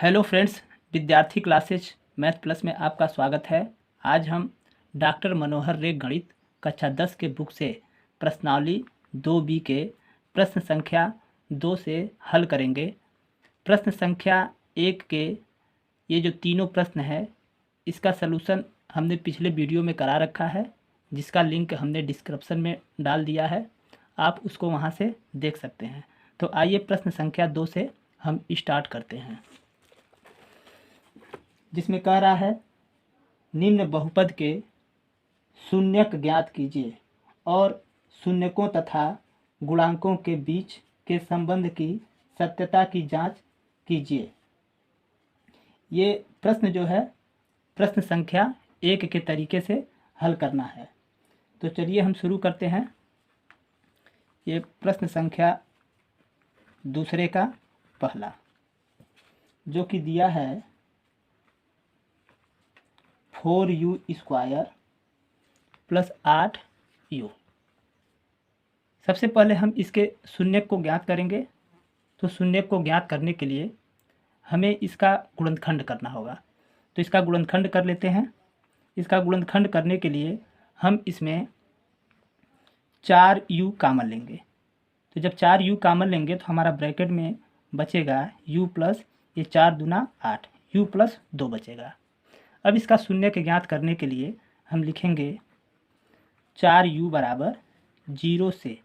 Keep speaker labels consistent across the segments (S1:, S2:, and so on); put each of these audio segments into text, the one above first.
S1: Hello friends, विद्यार्थी classes math plus में आपका स्वागत है। आज हम डॉक्टर मनोहर रे गणित कक्षा 10 के बुक से प्रश्नावली 2B के प्रश्न संख्या 2 से हल करेंगे। प्रश्न संख्या 1 के ये जो तीनों प्रश्न है, इसका सलूशन हमने पिछले वीडियो में करा रखा है, जिसका लिंक हमने डिस्क्रिप्शन में डाल दिया है। आप उसको वहाँ से देख सकते हैं। तो आइए प्रश्न संख्या 2 से हम स्टार्ट करते हैं, जिसमें कह रहा है निम्न बहुपद के शून्यक ज्ञात कीजिए और शून्यकों तथा गुणांकों के बीच के संबंध की सत्यता की जांच कीजिए। ये प्रश्न जो है प्रश्न संख्या 1 के तरीके से हल करना है। तो चलिए हम शुरू करते हैं। ये प्रश्न संख्या दूसरे का पहला, जो कि दिया है 4u² प्लस 8u। सबसे पहले हम इसके शून्यक को ज्ञात करेंगे। तो शून्यक को ज्ञात करने के लिए हमें इसका गुणनखंड करना होगा। तो इसका गुणनखंड कर लेते हैं। इसका गुणनखंड करने के लिए हम इसमें 4u कॉमन लेंगे। तो जब 4u कॉमन लेंगे तो हमारा ब्रैकेट में बचेगा u प्लस ये 4 दूना 8, u प्लस 2 बचेगा। अब इसका शून्यक ज्ञात करने के लिए हम लिखेंगे 4u बराबर 0 से।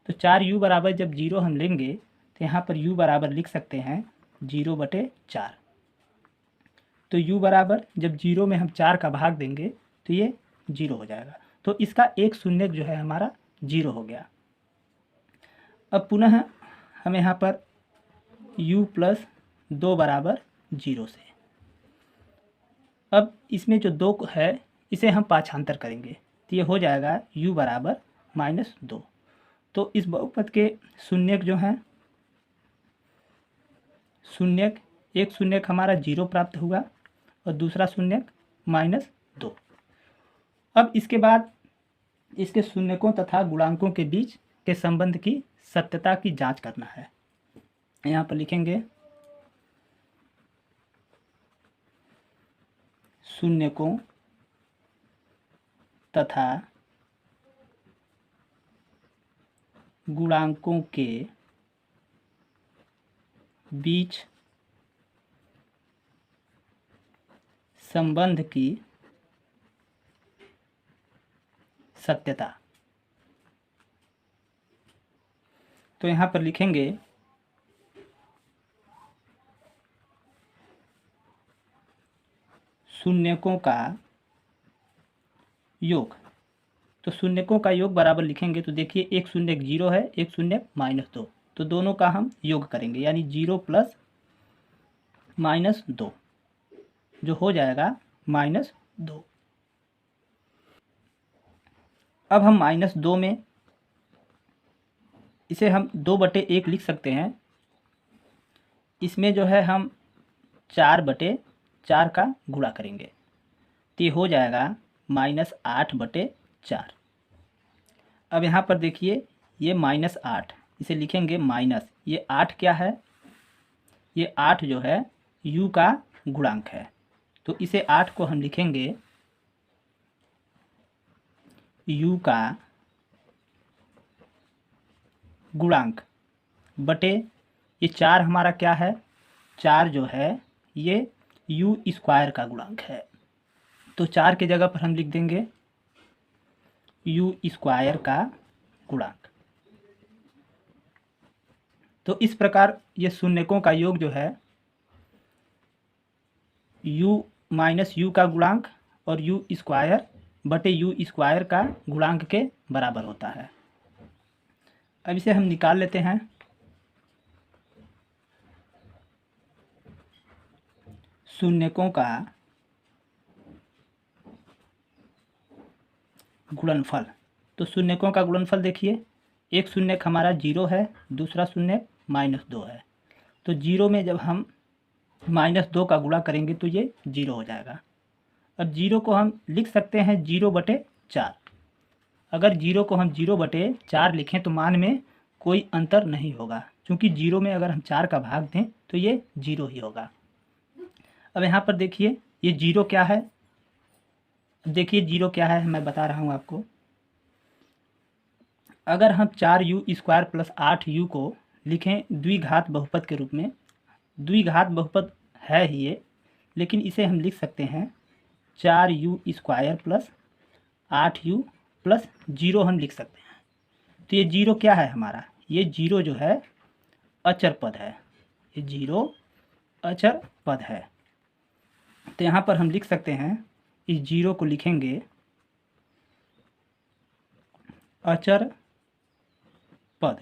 S1: तो 4u बराबर जब 0 हम लेंगे तो यहाँ पर u बराबर लिख सकते हैं 0/4। तो u बराबर जब 0 में हम 4 का भाग देंगे तो ये 0 हो जाएगा। तो इसका एक शून्यक जो है हमारा 0 हो गया। अब पुनः हमें यहाँ पर u प्लस 2 बराबर 0 से। अब इसमें जो 2 है इसे हम पाछांतर करेंगे तो ये हो जाएगा u बराबर -2। तो इस बहुपद के शून्यक जो हैं, शून्यक एक शून्यक हमारा 0 प्राप्त हुआ और दूसरा शून्यक -2। अब इसके बाद इसके शून्यकों तथा गुणांकों के बीच के संबंध की सत्यता की जांच करना है। यहाँ पर लिखेंगे शून्यकों तथा गुणांकों के बीच संबंध की सत्यता। तो यहाँ पर लिखेंगे शून्यकों का योग। तो शून्यकों का योग बराबर लिखेंगे तो देखिए एक शून्यक 0 है, एक शून्यक -2। तो दोनों का हम योग करेंगे यानी 0 प्लस -2 जो हो जाएगा -2। अब हम -2 में इसे हम 2/1 लिख सकते हैं। इसमें जो है हम 4/4 का गुणा करेंगे तो ये हो जाएगा -8/4। अब यहाँ पर देखिए ये -8 इसे लिखेंगे माइनस, ये 8 क्या है, ये 8 जो है u का गुणांक है। तो इसे 8 को हम लिखेंगे u का गुणांक बटे ये 4 हमारा क्या है, 4 जो है ये u² का गुणांक है। तो 4 की जगह पर हम लिख देंगे u² का गुणांक। तो इस प्रकार ये शून्यकों का योग जो है u माइनस u का गुणांक और u² बटे u² का गुणांक के बराबर होता है। अब इसे हम निकाल लेते हैं। शून्यकों का गुणनफल। तो शून्यकों का गुणनफल देखिए, एक शून्यक हमारा 0 है, दूसरा शून्यक -2 है। तो 0 में जब हम -2 का गुणा करेंगे तो ये 0 हो जाएगा। अब 0 को हम लिख सकते हैं 0/4। अगर 0 को हम 0/4 लिखें तो मान में कोई अंतर नहीं होगा, क्योंकि 0 में अगर हम 4 का भाग दें तो ये 0 ही होगा। अब यहाँ पर देखिए ये जीरो क्या है, अब देखिए जीरो क्या है मैं बता रहा हूँ आपको। अगर हम 4u² प्लस 8u को लिखें द्विघात बहुपद के रूप में, द्विघात बहुपद है ही ये, लेकिन इसे हम लिख सकते हैं 4u² plus 8u plus zero हम लिख सकते हैं। तो ये जीरो क्या है हमारा, ये जीरो जो है अचर पद है, ये जीरो अचर पद है। तो यहाँ पर हम लिख सकते हैं, इस जीरो को लिखेंगे अचर पद,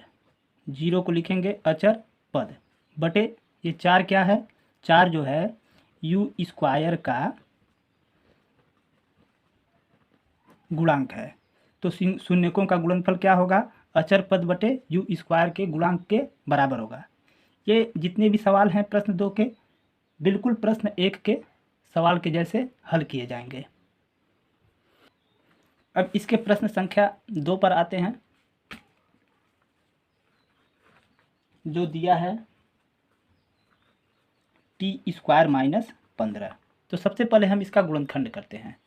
S1: जीरो को लिखेंगे अचर पद बटे ये चार क्या है, चार जो है u² का गुणांक है। तो शून्यकों का गुणनफल क्या होगा, अचर पद बटे u² के गुणांक के बराबर होगा। ये जितने भी सवाल हैं प्रश्न 2 के, बिल्कुल प्रश्न 1 के सवाल के जैसे हल किए जाएंगे। अब इसके प्रश्न संख्या 2 पर आते हैं, जो दिया है t² माइनस 15। तो सबसे पहले हम इसका गुणनखंड करते हैं।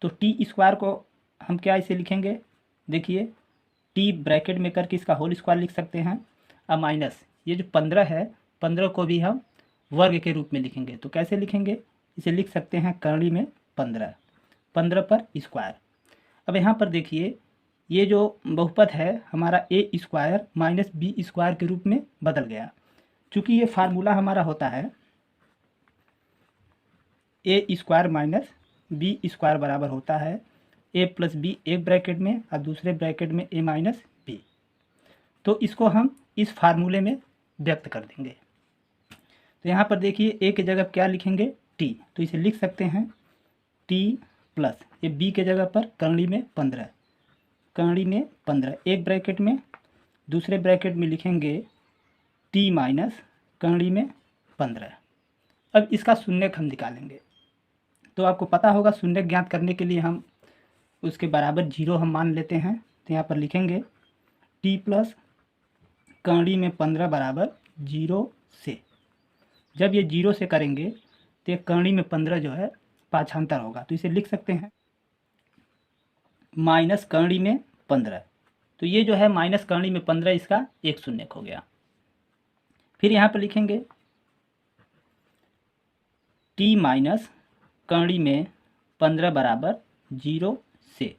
S1: तो t² को हम क्या इसे लिखेंगे, देखिए t ब्रैकेट में करके इसका होल स्क्वायर लिख सकते हैं, अब माइनस ये जो 15 है, 15 को भी हम वर्ग के रूप में लिखेंगे। तो कैसे लिखेंगे, इसे लिख सकते हैं करली में 15, 15 पर स्क्वायर। अब यहाँ पर देखिए ये जो बहुपद है हमारा a² माइनस b² के रूप में बदल गया। चूँकि ये फार्मूला हमारा होता है a² माइनस b² बराबर होता है a प्लस बी एक ब्रैकेट में और दूसरे ब्रैकेट में a माइनस बी। तो इसको हम इस फार्मूले में व्यक्त कर देंगे। तो यहाँ पर देखिए a की जगह क्या लिखेंगे t, तो इसे लिख सकते हैं t प्लस ये b के जगह पर करली में 15, करली में 15 एक ब्रैकेट में, दूसरे ब्रैकेट में लिखेंगे t माइनस करली में 15। अब इसका शून्यक हम निकालेंगे। तो आपको पता होगा शून्यक ज्ञात करने के लिए हम उसके बराबर जीरो हम मान लेते हैं। तो यहाँ पर लिखेंगे t प्लस करली में 15 बराबर जीरो से। जब ये जीरो से करेंगे तो ये करली में 15 जो है पाछांतर होगा, तो इसे लिख सकते हैं माइनस करली में 15। तो ये जो है माइनस करली में 15 इसका एक शून्यक हो गया। फिर यहाँ पर लिखेंगे t माइनस करली में 15 बराबर जीरो से,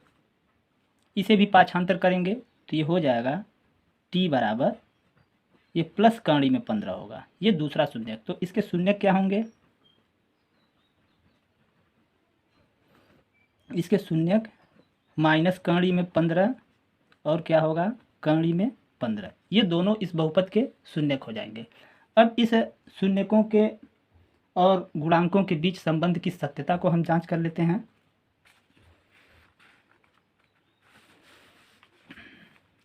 S1: इसे भी पाछांतर करेंगे तो ये हो जाएगा t बराबर ये प्लस करली में 15 होगा, ये दूसरा शून्यक। तो इसके शून्यक क्या होंगे, इसके शून्यक माइनस करली में 15 और क्या होगा करली में 15, ये दोनों इस बहुपद के शून्यक हो जाएंगे। अब इस शून्यकों के और गुणांकों के बीच संबंध की सत्यता को हम जांच कर लेते हैं।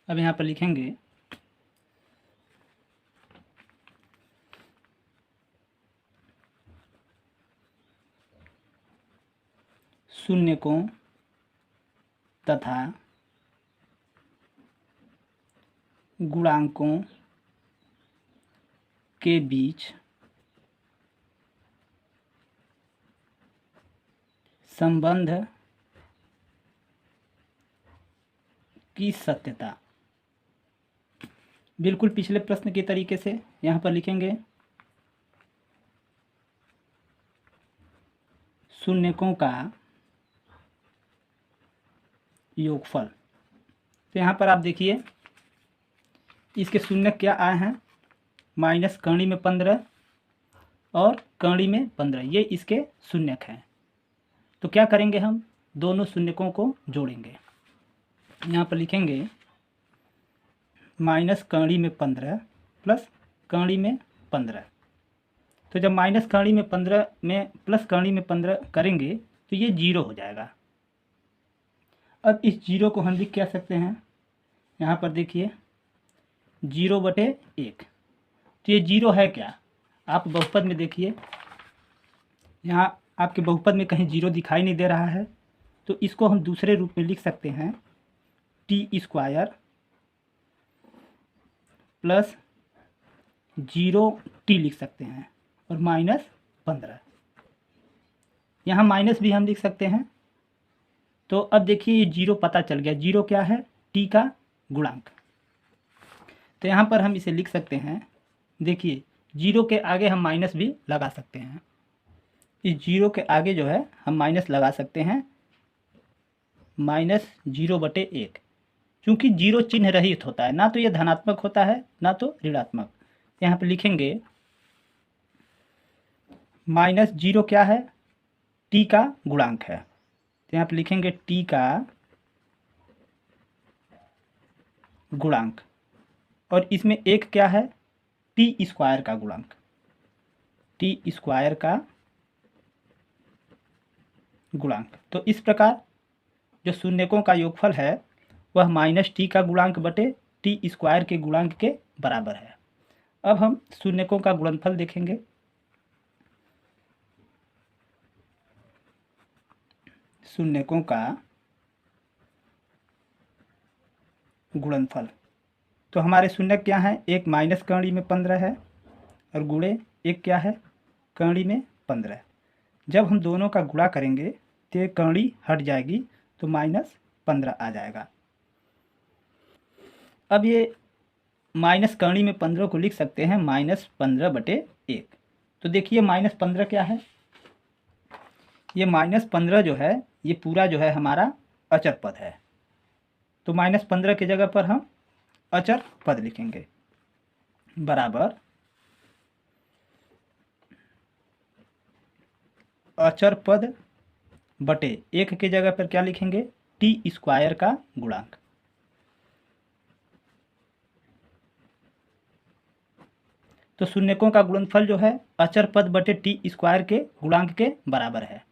S1: अब यहाँ पर लिखेंगे शून्यकों तथा गुणांकों के बीच संबंध की सत्यता, बिल्कुल पिछले प्रश्न के तरीके से यहाँ पर लिखेंगे शून्यकों का योगफल। तो यहाँ पर आप देखिए इसके शून्यक क्या आए हैं, माइनस करली में 15 और करली में 15, ये इसके शून्यक हैं। तो क्या करेंगे, हम दोनों शून्यकों को जोड़ेंगे। यहाँ पर लिखेंगे माइनस करली में 15 प्लस करली में 15। तो जब माइनस करली में 15 में प्लस करली में 15 करेंगे तो ये जीरो हो जाएगा। अब इस जीरो को हम लिख क्या सकते हैं, यहाँ पर देखिए जीरो बटे एक। तो ये जीरो है क्या, आप बहुपद में देखिए यहाँ आपके बहुपद में कहीं जीरो दिखाई नहीं दे रहा है, तो इसको हम दूसरे रूप में लिख सकते हैं t² प्लस जीरो t लिख सकते हैं और माइनस 15। यहाँ माइनस भी हम लिख सकते हैं। तो अब देखिए ये जीरो पता चल गया, जीरो क्या है, टी का गुणांक। तो यहाँ पर हम इसे लिख सकते हैं, देखिए जीरो के आगे हम माइनस भी लगा सकते हैं। इस जीरो के आगे जो है हम माइनस लगा सकते हैं, -0/1। क्योंकि जीरो चिन्ह रहित होता है, ना तो ये धनात्मक होता है ना तो ऋणात्मक। यहाँ पे लिखेंगे -0 क्या है, टी का गुणांक है। तो यहाँ पे लिखेंगे टी का गुणांक, और इसमें एक क्या है, टी स्क्वायर का गुणांक, टी स्क्वायर का गुणांक। तो इस प्रकार जो शून्यकों का योगफल है वह -t का गुणांक बटे टी स्क्वायर के गुणांक के बराबर है। अब हम शून्यकों का गुणनफल देखेंगे। शून्यकों का गुणनफल, तो हमारे शून्यक क्या है, एक माइनस कड़ी में 15 है और गुणे एक क्या है, कड़ी में 15। जब हम दोनों का गुणा करेंगे तो एक कड़ी हट जाएगी तो -15 आ जाएगा। अब ये माइनस कड़ी में 15 को लिख सकते हैं -15/1। तो देखिए -15 क्या है, ये -15 जो है ये पूरा जो है हमारा अचर पद है। तो -15 की जगह पर हम अचर पद लिखेंगे, बराबर अचर पद बटे एक की जगह पर क्या लिखेंगे, टी स्क्वायर का गुणांक। तो शून्यकों का गुणनफल जो है अचर पद बटे टी स्क्वायर के गुणांक के बराबर है।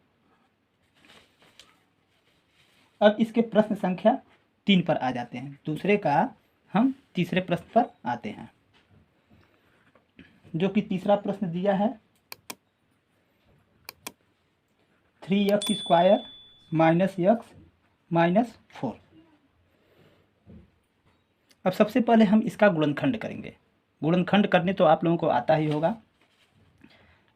S1: अब इसके प्रश्न संख्या 3 पर आ जाते हैं। दूसरे का हम तीसरे प्रश्न पर आते हैं, जो कि तीसरा प्रश्न दिया है 3x² - x - 4। अब सबसे पहले हम इसका गुणनखंड करेंगे। गुणनखंड करने तो आप लोगों को आता ही होगा।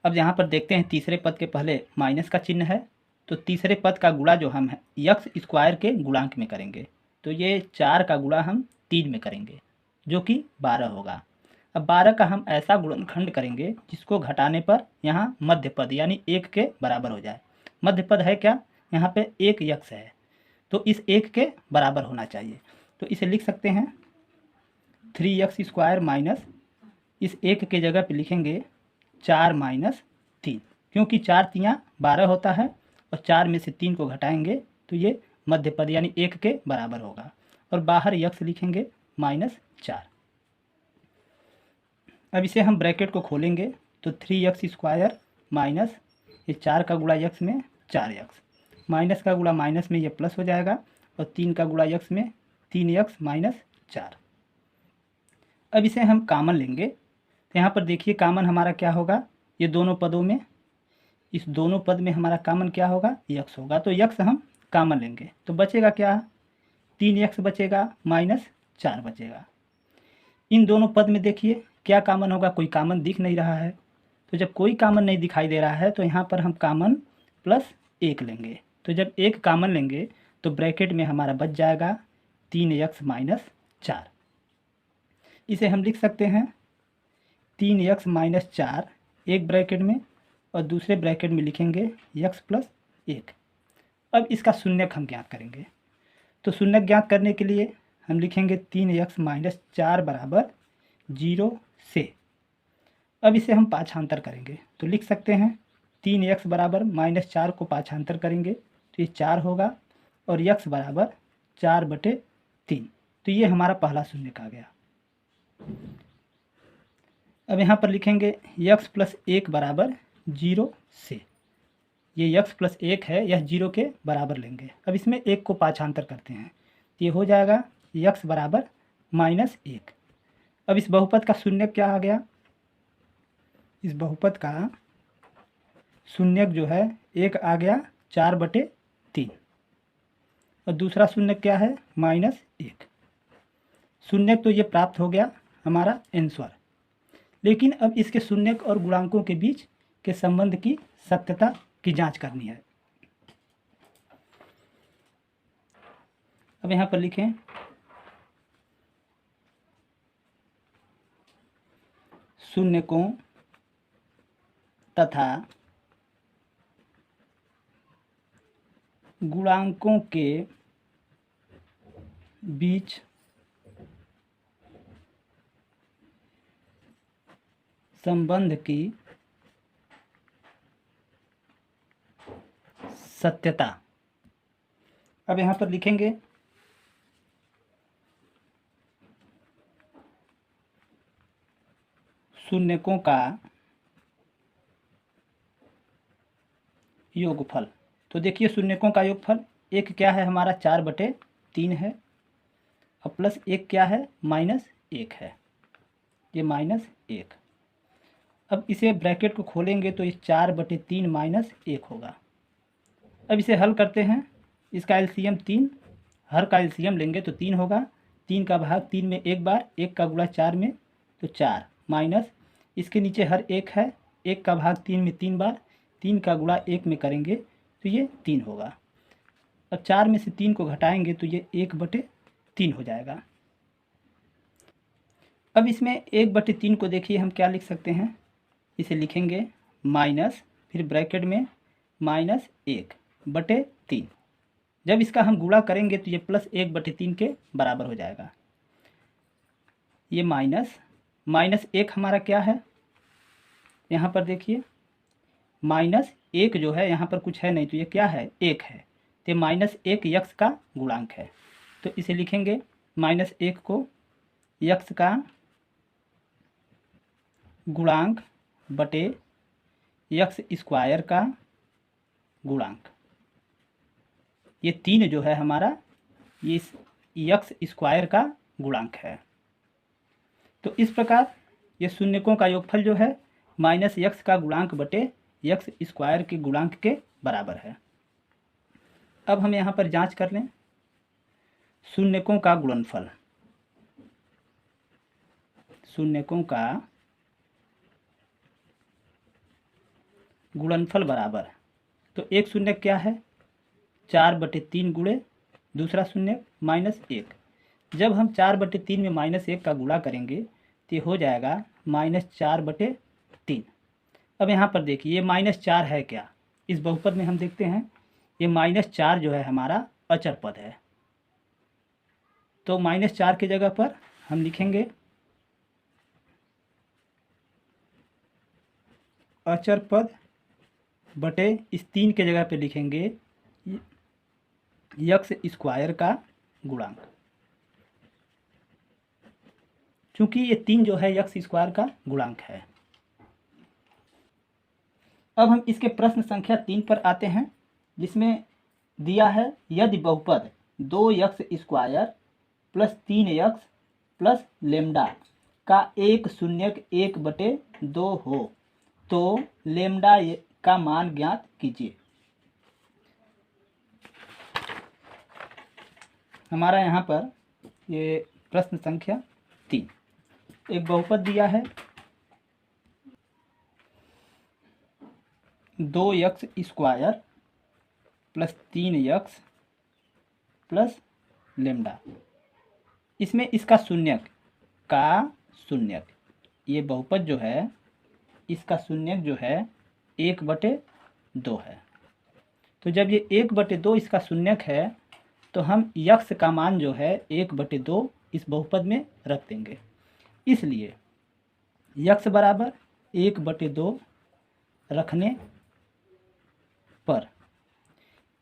S1: अब यहाँ पर देखते हैं तीसरे पद के पहले माइनस का चिन्ह है, तो तीसरे पद का गुणा जो हम है x² के गुणांक में करेंगे। तो ये 4 का गुणा हम 3 में करेंगे जो कि 12 होगा। अब 12 का हम ऐसा गुणनखंड करेंगे जिसको घटाने पर यहाँ मध्य पद यानी 1 के बराबर हो जाए। मध्य पद है क्या, यहाँ पे 1 x है तो इस 1 के बराबर होना चाहिए। तो इसे लिख सकते हैं 3x² माइनस इस 1 के जगह पे लिखेंगे 4 - 3, क्योंकि 4 3 12 होता है और 4 में से 3 को घटाएंगे तो ये मध्य पद यानी 1 के बराबर होगा। और बाहर x लिखेंगे -4। अब इसे हम ब्रैकेट को खोलेंगे तो 3x² माइनस ये 4 का गुणा x में 4x, माइनस का गुणा माइनस में ये प्लस हो जाएगा और 3 का गुणा x में 3x - 4। अब इसे हम कामन लेंगे तो यहाँ पर देखिए कामन हमारा क्या होगा, ये दोनों पदों में, इस दोनों पद में हमारा कामन क्या होगा, x होगा। तो x हम कामन लेंगे तो बचेगा क्या, 3x बचेगा -4 बचेगा। इन दोनों पद में देखिए क्या कामन होगा, कोई कामन दिख नहीं रहा है। तो जब कोई कामन नहीं दिखाई दे रहा है तो यहाँ पर हम कामन +1 लेंगे। तो जब 1 कामन लेंगे तो ब्रैकेट में हमारा बच जाएगा 3x - 4। इसे हम लिख सकते हैं 3x - 4 एक ब्रैकेट में और दूसरे ब्रैकेट में लिखेंगे x + 1। अब इसका शून्यक हम ज्ञात करेंगे। तो शून्यक ज्ञात करने के लिए हम लिखेंगे 3x - 4 बराबर 0 से। अब इसे हम पाछांतर करेंगे तो लिख सकते हैं 3x बराबर -4 को पाछांतर करेंगे तो ये 4 होगा और x बराबर 4/3। तो ये हमारा पहला शून्यक आ गया। अब यहाँ पर लिखेंगे x + 1 बराबर 0 से। ये x + 1 है, यह 0 के बराबर लेंगे। अब इसमें 1 को पाछांतर करते हैं तो ये हो जाएगा x बराबर -1। अब इस बहुपद का शून्यक क्या आ गया, इस बहुपद का शून्यक जो है एक आ गया 4/3 और दूसरा शून्यक क्या है -1। शून्यक तो ये प्राप्त हो गया हमारा आंसर। लेकिन अब इसके शून्यक और गुणांकों के बीच के संबंध की सत्यता की जांच करनी है। अब यहाँ पर लिखें शून्यकों तथा गुणांकों के बीच संबंध की सत्यता। अब यहाँ पर लिखेंगे शून्यकों का योगफल। तो देखिए शून्यकों का योगफल, एक क्या है हमारा 4/3 है, और प्लस एक क्या है -1 है, ये -1। अब इसे ब्रैकेट को खोलेंगे तो ये 4/3 -1 होगा। अब इसे हल करते हैं, इसका एलसीएम 3, हर का एलसीएम लेंगे तो 3 होगा। 3 का भाग 3 में एक बार, 1 का गुणा 4 में तो 4, माइनस इसके नीचे हर एक है, 1 का भाग 3 में 3 बार, 3 का गुणा 1 में करेंगे तो ये 3 होगा। अब 4 में से 3 को घटाएंगे तो ये 1/3 हो जाएगा। अब इसमें 1/3 को देखिए हम क्या लिख सकते हैं, इसे लिखेंगे माइनस, फिर ब्रैकेट में -1/3। जब इसका हम गुणा करेंगे तो ये +1/3 के बराबर हो जाएगा। ये -1 हमारा क्या है, यहाँ पर देखिए -1 जो है यहाँ पर कुछ है नहीं, तो ये क्या है 1 है, तो -1 यक्स का गुणांक है। तो इसे लिखेंगे -1 को यक्स का गुणांक बटे यक्स स्क्वायर का गुणांक। ये 3 जो है हमारा ये यक्स स्क्वायर का गुणांक है। तो इस प्रकार ये शून्यकों का योगफल जो है -यक्स का गुणांक बटे यक्स स्क्वायर के गुणांक के बराबर है। अब हम यहाँ पर जांच कर लें शून्यकों का गुणनफल। शून्यकों का गुणनफल बराबर, तो एक शून्य क्या है 4/3 गुणे दूसरा शून्य -1। जब हम 4/3 में -1 का गुणा करेंगे तो हो जाएगा -4/3। अब यहाँ पर देखिए ये -4 है क्या, इस बहुपद में हम देखते हैं ये -4 जो है हमारा अचर पद है। तो -4 की जगह पर हम लिखेंगे अचर पद बटे इस 3 के जगह पे लिखेंगे यक्स स्क्वायर का गुणांक, क्योंकि ये 3 जो है यक्स स्क्वायर का गुणांक है। अब हम इसके प्रश्न संख्या 3 पर आते हैं, जिसमें दिया है यदि बहुपद 2x square plus 3x plus lambda का एक शून्यक 1/2 हो तो लेमडा का मान ज्ञात कीजिए। हमारा यहाँ पर ये प्रश्न संख्या 3, एक बहुपद दिया है 2x square plus 3x plus lambda, इसमें इसका शून्यक ये बहुपद जो है इसका शून्यक जो है 1/2 है। तो जब ये 1/2 इसका शून्यक है तो हम यक्स का मान जो है 1/2 इस बहुपद में रख देंगे। इसलिए यक्स बराबर 1/2 रखने पर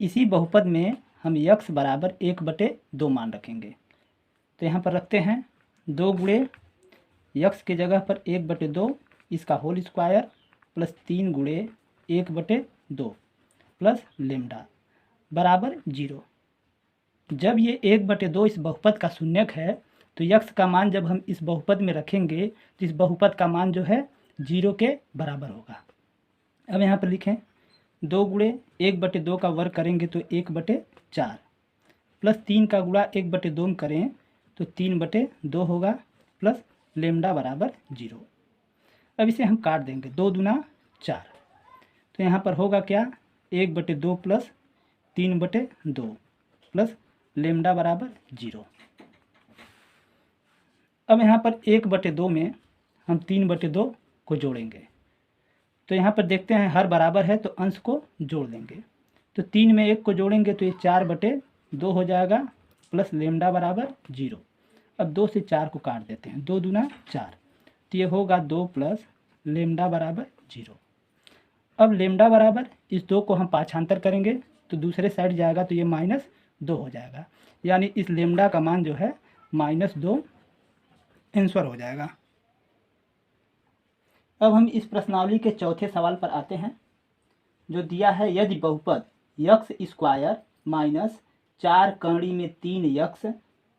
S1: इसी बहुपद में हम यक्स बराबर 1/2 मान रखेंगे। तो यहाँ पर रखते हैं 2 गुणे यक्स की जगह पर 1/2 इसका होल स्क्वायर प्लस 3 गुणे 1/2 प्लस लेमडा बराबर 0। जब ये 1/2 इस बहुपद का शून्यक है तो यक्स का मान जब हम इस बहुपद में रखेंगे तो इस बहुपद का मान जो है 0 के बराबर होगा। अब यहाँ पर लिखें 2 गुणे 1/2 का वर्ग करेंगे तो 1/4 प्लस 3 का गुणा 1/2 में करें तो 3/2 होगा प्लस लेमडा बराबर 0। अब इसे हम काट देंगे, 2 दूना 4, तो यहाँ पर होगा क्या 1/2 प्लस 3/2 प्लस लेमडा बराबर 0। अब यहाँ पर 1/2 में हम 3/2 को जोड़ेंगे। तो यहाँ पर देखते हैं हर बराबर है तो अंश को जोड़ देंगे। तो 3 में 1 को जोड़ेंगे तो ये 4/2 हो जाएगा प्लस लेमडा बराबर 0। अब 2 से 4 को काट देते हैं, 2 दूना 4, तो ये होगा 2 प्लस लेमडा बराबर 0। अब लेमडा बराबर इस 2 को हम पाछांतर करेंगे तो दूसरे साइड जाएगा तो ये -2 हो जाएगा, यानी इस लेमडा का मान जो है -2 आंसर हो जाएगा। अब हम इस प्रश्नावली के चौथे सवाल पर आते हैं, जो दिया है यदि बहुपद यक्स स्क्वायर माइनस 4 कड़ी में 3 यक्स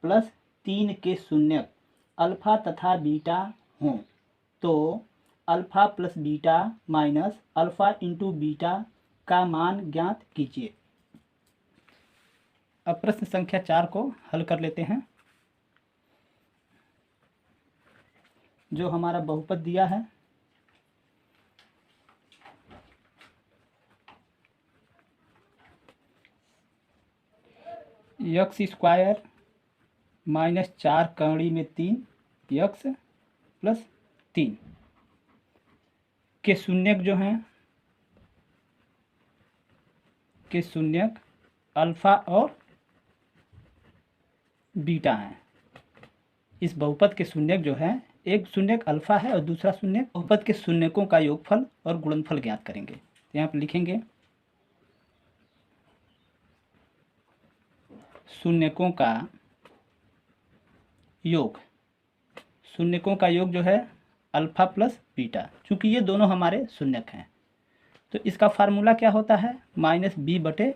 S1: प्लस 3 के शून्यक अल्फा तथा बीटा हों तो alpha plus beta minus alpha into beta का मान ज्ञात कीजिए। अब प्रश्न संख्या 4 को हल कर लेते हैं। जो हमारा बहुपद दिया है यक्स स्क्वायर माइनस 4 कड़ी में 3 यक्स प्लस 3 के शून्यक जो हैं के शून्यक अल्फा और बीटा हैं। इस बहुपद के शून्यक जो है, एक शून्यक अल्फा है और दूसरा शून्यक, बहुपद के शून्यकों का योगफल और गुणनफल ज्ञात करेंगे। तो यहाँ पर लिखेंगे शून्यकों का योग, शून्यकों का योग जो है अल्फा प्लस बीटा, चूंकि ये दोनों हमारे शून्यक हैं तो इसका फार्मूला क्या होता है -b/a।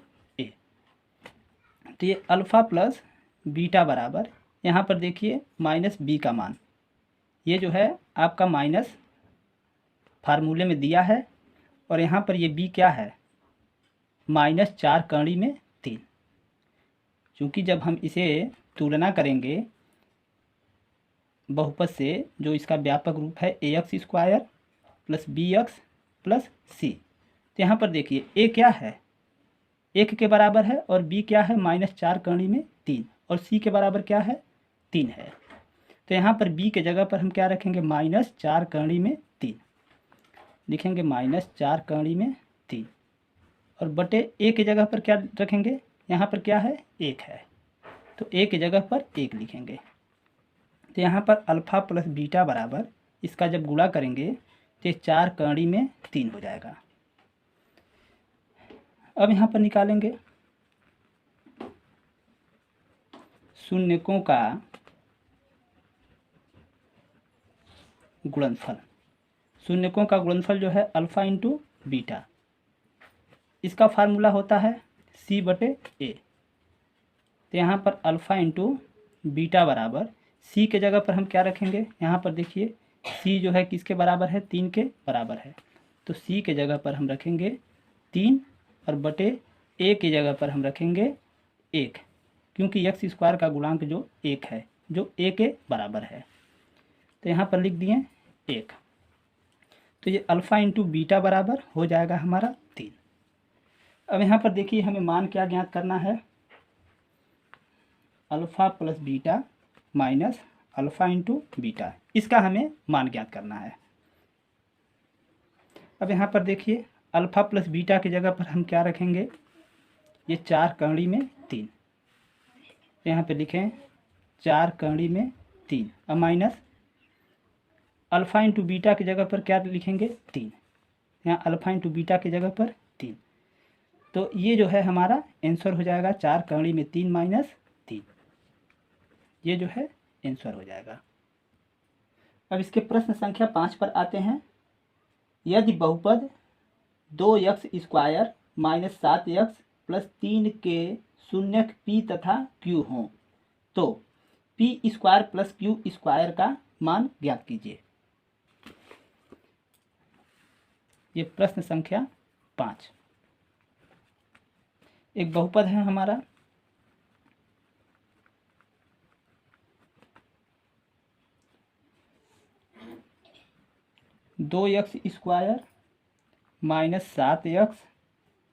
S1: तो ये अल्फा प्लस बीटा बराबर, यहाँ पर देखिए -b का मान, ये जो है आपका माइनस फार्मूले में दिया है और यहाँ पर ये b क्या है -4 कड़ी में 3। क्योंकि जब हम इसे तुलना करेंगे बहुपद से, जो इसका व्यापक रूप है ax square plus bx plus c, तो यहाँ पर देखिए a क्या है 1 के बराबर है और b क्या है -4 कड़ी में 3 और c के बराबर क्या है 3 है। तो यहाँ पर b के जगह पर हम क्या रखेंगे -4 कड़ी में 3 लिखेंगे, -4 कड़ी में 3 और बटे a की जगह पर क्या रखेंगे, यहाँ पर क्या है 1 है तो a की जगह पर 1 लिखेंगे। तो यहाँ पर अल्फ़ा प्लस बीटा बराबर, इसका जब गुणा करेंगे तो 4 कड़ी में 3 हो जाएगा। अब यहाँ पर निकालेंगे शून्यकों का गुणनफल। शून्यकों का गुणनफल जो है अल्फ़ा इंटू बीटा, इसका फार्मूला होता है c/a। तो यहाँ पर अल्फ़ा इंटू बीटा बराबर c के जगह पर हम क्या रखेंगे, यहाँ पर देखिए c जो है किसके बराबर है 3 के बराबर है, तो c के जगह पर हम रखेंगे 3 और बटे a की जगह पर हम रखेंगे 1, क्योंकि x स्क्वायर का गुणांक जो 1 है जो a के बराबर है। तो यहाँ पर लिख दिए 1। तो ये अल्फ़ा इंटू बीटा बराबर हो जाएगा हमारा 3। अब यहाँ पर देखिए हमें मान क्या ज्ञात करना है, alpha plus beta minus alpha into beta, इसका हमें मान ज्ञात करना है। अब यहाँ पर देखिए अल्फ़ा प्लस बीटा की जगह पर हम क्या रखेंगे, ये 4 कड़ी में 3, यहाँ पे लिखें 4 कड़ी में 3 अब माइनस अल्फ़ा इंटू बीटा की जगह पर क्या लिखेंगे 3, यहाँ अल्फ़ा इंटू बीटा की जगह पर 3, तो ये जो है हमारा आंसर हो जाएगा 4 कड़ी में 3 माइनस 3, ये जो है आंसर हो जाएगा। अब इसके प्रश्न संख्या 5 पर आते हैं। यदि बहुपद 2x square minus 7x plus 3 के शून्यक p तथा q हों तो p square plus q square का मान ज्ञात कीजिए। ये प्रश्न संख्या 5। एक बहुपद है हमारा 2x square minus 7x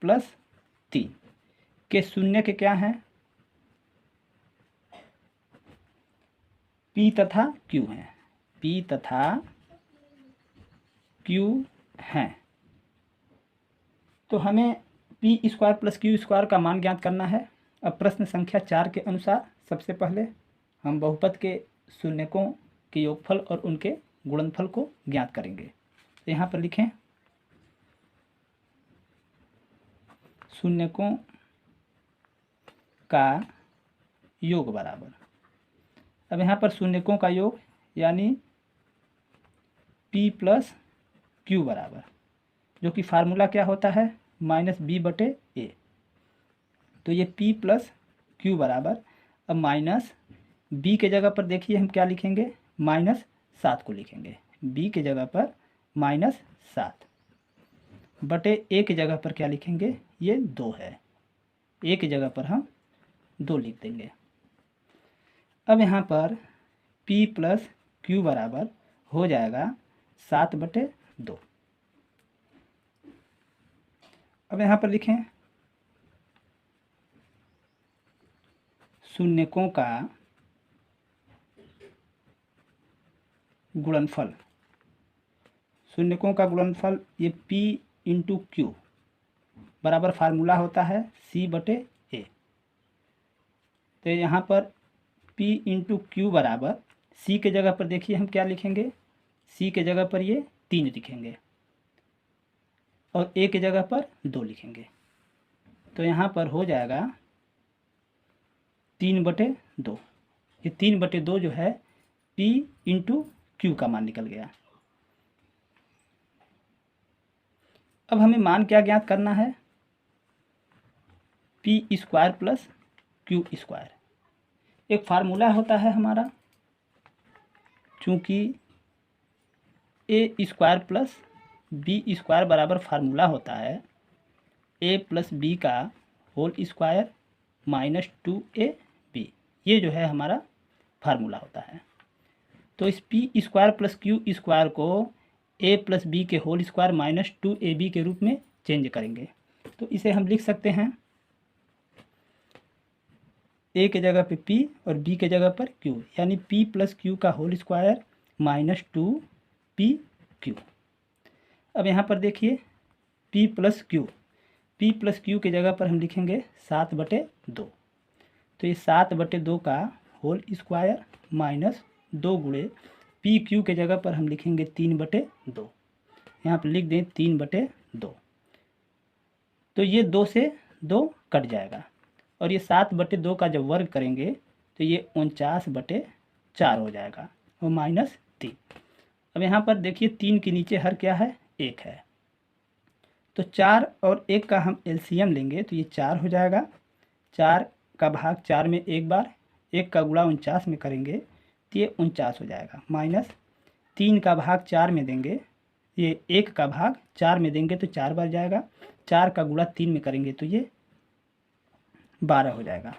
S1: plus 3 के शून्य के क्या हैं P तथा Q हैं, P तथा Q हैं। तो हमें P square plus Q square का मान ज्ञात करना है। अब प्रश्न संख्या 4 के अनुसार सबसे पहले हम बहुपद के शून्यकों के योगफल और उनके गुणनफल को ज्ञात करेंगे। तो यहाँ पर लिखें शून्यकों का योग बराबर, अब यहाँ पर शून्यकों का योग यानी P प्लस Q बराबर, जो कि फार्मूला क्या होता है -B/A। तो ये P प्लस Q बराबर, अब माइनस B के जगह पर देखिए हम क्या लिखेंगे, -7 को लिखेंगे। B के जगह पर -7 बटे A की जगह पर क्या लिखेंगे, ये 2 है, A की जगह पर हम 2 लिख देंगे। अब यहाँ पर P प्लस Q बराबर हो जाएगा 7/2। अब यहाँ पर लिखें शून्यकों का गुणनफल, शून्यकों का गुणनफल ये P इंटू Q बराबर फार्मूला होता है C/A। तो यहाँ पर P इंटू Q बराबर C के जगह पर देखिए हम क्या लिखेंगे, C के जगह पर ये 3 लिखेंगे और A के जगह पर 2 लिखेंगे। तो यहाँ पर हो जाएगा 3/2। ये 3/2 जो है P इंटू Q का मान निकल गया। अब हमें मान क्या ज्ञात करना है, P square plus Q square. एक फार्मूला होता है हमारा, चूँकि A square plus B square बराबर फार्मूला होता है A प्लस B का होल स्क्वायर -2AB, ये जो है हमारा फार्मूला होता है। तो इस P square plus Q square को A प्लस B के होल स्क्वायर -2AB के रूप में चेंज करेंगे। तो इसे हम लिख सकते हैं A के जगह पे P और B के जगह पर Q, यानी P प्लस Q का होल स्क्वायर -2PQ। अब यहाँ पर देखिए P प्लस Q के जगह पर हम लिखेंगे 7/2। तो ये 7/2 का होल स्क्वायर -2 गुणे PQ के जगह पर हम लिखेंगे 3/2। यहाँ पर लिख दें 3/2। तो ये 2 से 2 कट जाएगा और ये 7/2 का जब वर्ग करेंगे तो ये 49/4 हो जाएगा और -3। अब यहाँ पर देखिए 3 के नीचे हर क्या है, 1 है। तो 4 और 1 का हम एलसीएम लेंगे तो ये 4 हो जाएगा। 4 का भाग 4 में एक बार, 1 का गुणा 49 में करेंगे तो ये 49 हो जाएगा। -3 का भाग 4 में देंगे, ये 1 का भाग 4 में देंगे तो 4 बार जाएगा। 4 का गुणा 3 में करेंगे तो ये 12 हो जाएगा।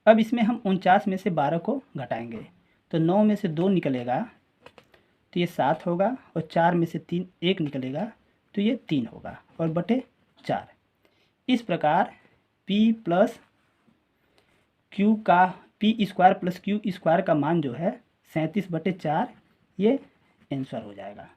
S1: अब इसमें हम 49 में से 12 को घटाएंगे तो 9 में से 2 निकलेगा तो ये 7 होगा और 4 में से 3 1 निकलेगा तो ये 3 होगा और बटे 4। इस प्रकार P प्लस Q का P square plus Q square का मान जो है 37/4 ये आंसर हो जाएगा।